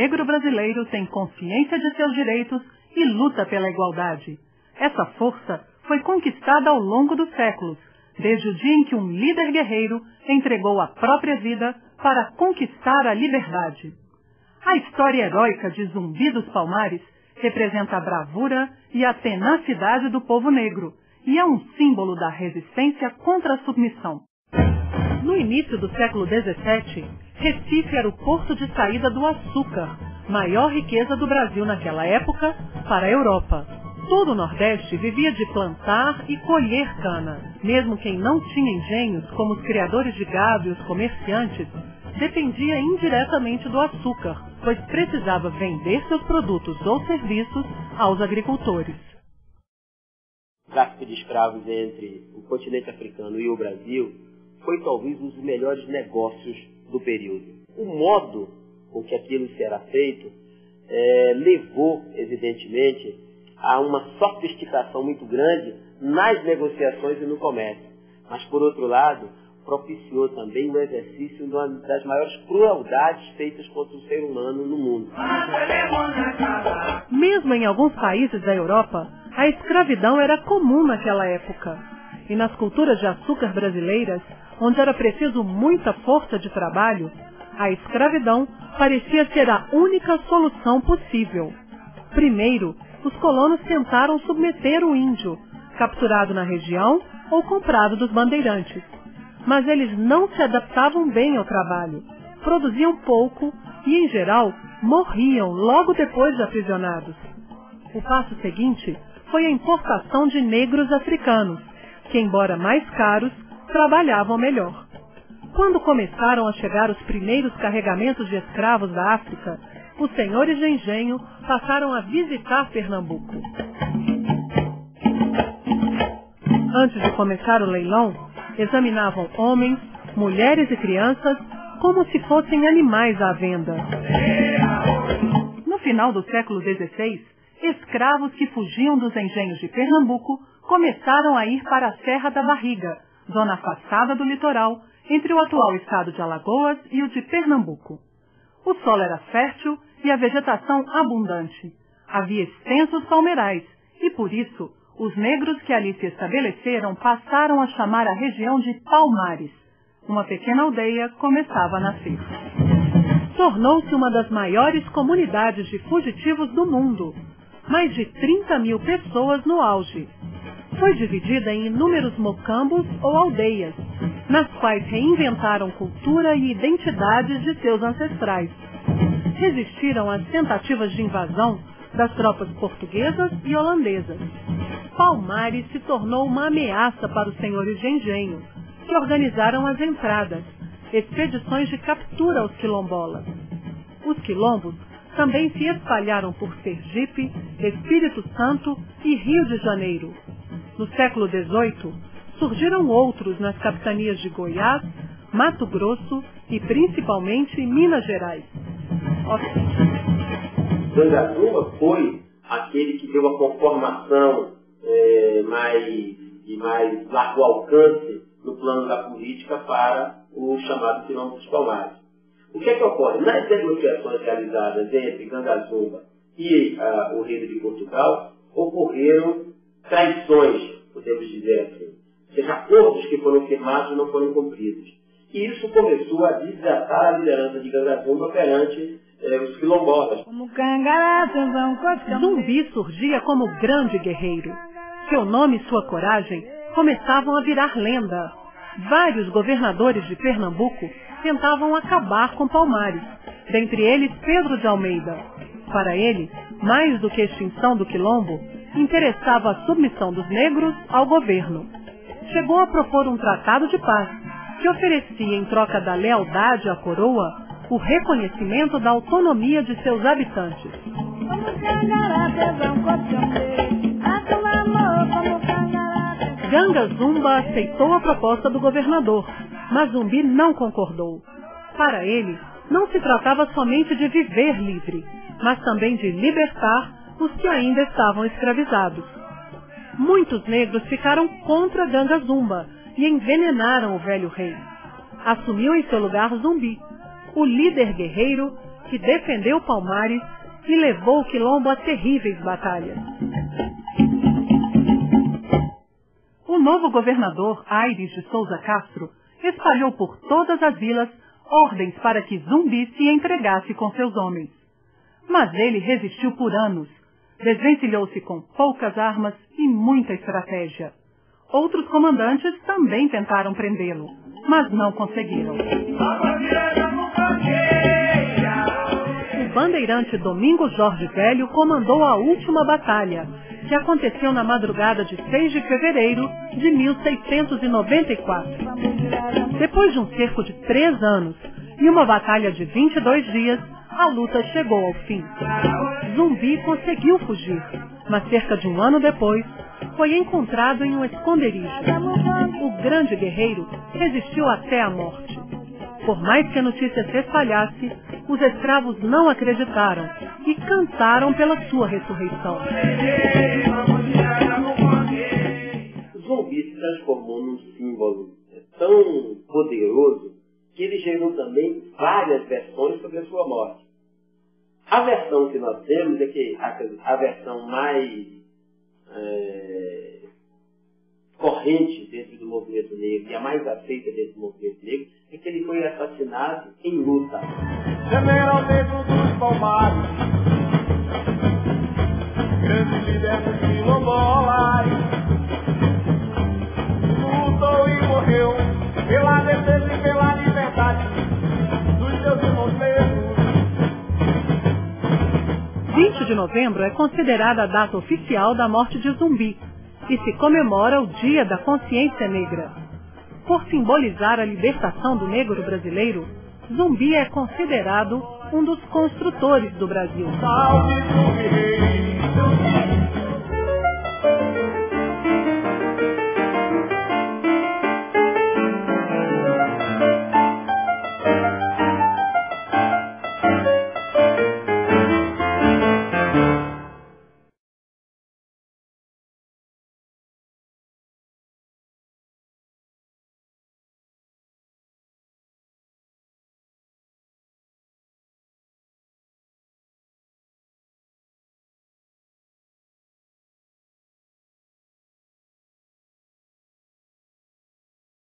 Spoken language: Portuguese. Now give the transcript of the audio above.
negro brasileiro tem consciência de seus direitos e luta pela igualdade. Essa força foi conquistada ao longo dos séculos, desde o dia em que um líder guerreiro entregou a própria vida para conquistar a liberdade. A história heróica de Zumbi dos Palmares representa a bravura e a tenacidade do povo negro e é um símbolo da resistência contra a submissão. No início do século XVII, Recife era o porto de saída do açúcar, maior riqueza do Brasil naquela época, para a Europa. Todo o Nordeste vivia de plantar e colher cana. Mesmo quem não tinha engenhos, como os criadores de gado e os comerciantes, dependia indiretamente do açúcar, pois precisava vender seus produtos ou serviços aos agricultores. O tráfico de escravos entre o continente africano e o Brasil foi talvez um dos melhores negócios do período. O modo com que aquilo será feito levou, evidentemente, a uma sofisticação muito grande nas negociações e no comércio. Mas, por outro lado, propiciou também o exercício de uma das maiores crueldades feitas contra o ser humano no mundo. Mesmo em alguns países da Europa, a escravidão era comum naquela época. E nas culturas de açúcar brasileiras, onde era preciso muita força de trabalho, a escravidão parecia ser a única solução possível. Primeiro, os colonos tentaram submeter o índio, capturado na região ou comprado dos bandeirantes. Mas eles não se adaptavam bem ao trabalho, produziam pouco e, em geral, morriam logo depois de aprisionados. O passo seguinte foi a importação de negros africanos, que, embora mais caros, trabalhavam melhor. Quando começaram a chegar os primeiros carregamentos de escravos da África, os senhores de engenho passaram a visitar Pernambuco. Antes de começar o leilão, examinavam homens, mulheres e crianças como se fossem animais à venda. No final do século XVI, escravos que fugiam dos engenhos de Pernambuco começaram a ir para a Serra da Barriga, zona afastada do litoral, entre o atual estado de Alagoas e o de Pernambuco. O solo era fértil e a vegetação abundante. Havia extensos palmeirais e, por isso, os negros que ali se estabeleceram passaram a chamar a região de Palmares. Uma pequena aldeia começava a nascer. Tornou-se uma das maiores comunidades de fugitivos do mundo. Mais de 30 mil pessoas no auge. Foi dividida em inúmeros mocambos ou aldeias, nas quais reinventaram cultura e identidades de seus ancestrais. Resistiram às tentativas de invasão das tropas portuguesas e holandesas. Palmares se tornou uma ameaça para os senhores de engenho, que organizaram as entradas, expedições de captura aos quilombolas. Os quilombos também se espalharam por Sergipe, Espírito Santo e Rio de Janeiro. No século XVIII, surgiram outros nas capitanias de Goiás, Mato Grosso e principalmente Minas Gerais. Gangazumba foi aquele que deu a conformação mais largo alcance no plano da política para o chamado Quilombo dos Palmares. O que é que ocorre? Nas negociações realizadas entre Gangazumba e o reino de Portugal, ocorreram traições, podemos dizer assim. Ou seja, acordos que foram firmados e não foram cumpridos. E isso começou a desatar a liderança de Gangazumba perante os quilombolas. Zumbi surgia como grande guerreiro. Seu nome e sua coragem começavam a virar lenda. Vários governadores de Pernambuco tentavam acabar com Palmares, dentre eles Pedro de Almeida. Para ele, mais do que a extinção do quilombo, interessava a submissão dos negros ao governo. Chegou a propor um tratado de paz, que oferecia em troca da lealdade à coroa o reconhecimento da autonomia de seus habitantes. Gangazumba aceitou a proposta do governador, mas Zumbi não concordou. Para ele, não se tratava somente de viver livre, mas também de libertar os que ainda estavam escravizados. Muitos negros ficaram contra Gangazumba e envenenaram o velho rei. Assumiu em seu lugar Zumbi, o líder guerreiro que defendeu Palmares e levou o quilombo a terríveis batalhas. O novo governador, Aires de Souza Castro, espalhou por todas as vilas ordens para que Zumbi se entregasse com seus homens. Mas ele resistiu por anos, desvencilhou-se com poucas armas e muita estratégia. Outros comandantes também tentaram prendê-lo, mas não conseguiram. O bandeirante Domingos Jorge Velho comandou a última batalha, que aconteceu na madrugada de 6 de fevereiro de 1694. Depois de um cerco de 3 anos e uma batalha de 22 dias, a luta chegou ao fim. Zumbi conseguiu fugir, mas cerca de um ano depois, foi encontrado em um esconderijo. O grande guerreiro resistiu até a morte. Por mais que a notícia se espalhasse, os escravos não acreditaram e cantaram pela sua ressurreição. Zumbi se transformou num símbolo tão poderoso que ele gerou também várias versões sobre a sua morte. A versão que nós temos é que a versão mais corrente dentro do movimento negro e a mais aceita dentro do movimento negro é que ele foi assassinado em luta. General Negro dos Palmares, grande líder dos quilombolas, lutou e morreu pela defesa e pela liberdade dos seus irmãos negros. 20 de novembro é considerada a data oficial da morte de Zumbi e se comemora o Dia da Consciência Negra. Por simbolizar a libertação do negro brasileiro, Zumbi é considerado um dos construtores do Brasil. Salve Zumbi Rei!